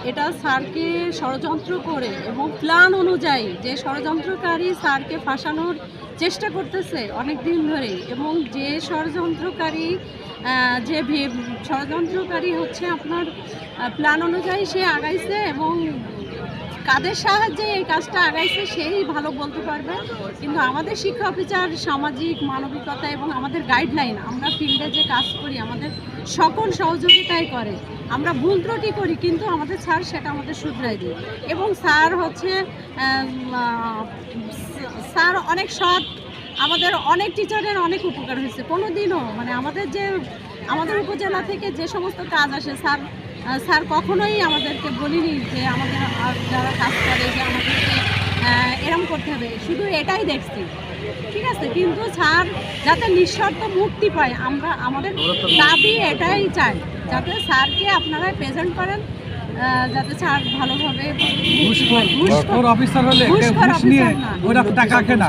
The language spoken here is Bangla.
এটা স্যারকে ষড়যন্ত্র করে এবং প্ল্যান অনুযায়ী যে ষড়যন্ত্রকারী স্যারকে ফাঁসানোর চেষ্টা করতেছে অনেক দিন ধরেই, এবং যে ষড়যন্ত্রকারী ষড়যন্ত্রকারী হচ্ছে আপনার প্ল্যান অনুযায়ী সে আগাইছে, এবং কাদের সাহায্যে এই কাজটা আগাইছে সেই ভালো বলতে পারবে। কিন্তু আমাদের শিক্ষা অফিসার সামাজিক মানবিকতা এবং আমাদের গাইডলাইন, আমরা ফিল্ডে যে কাজ করি আমাদের সকল সহযোগিতাই করে। আমরা ভুল ত্রুটি করি কিন্তু আমাদের স্যার সেটা আমাদের শুধরাই দিই, এবং স্যার হচ্ছে স্যার অনেক সৎ। আমাদের অনেক টিচারের অনেক উপকার হয়েছে। কোনো দিনও মানে আমাদের উপজেলা থেকে যে সমস্ত কাজ আসে স্যার কখনোই আমাদেরকে বলিনি যে আমাদের যারা কাজ করে যে আমাদেরকে এরম করতে হবে, শুধু এটাই দেখছি, ঠিক আছে। কিন্তু স্যার যাতে নিঃশর্ত মুক্তি পায়, আমাদের দাবি এটাই চাই, যাতে স্যারকে আপনারা প্রেজেন্ট করেন, যাতে স্যার ভালোভাবে ঘুষখোর অফিসার হলে ঘুষ নিয়ে ওরা টাকা কেনা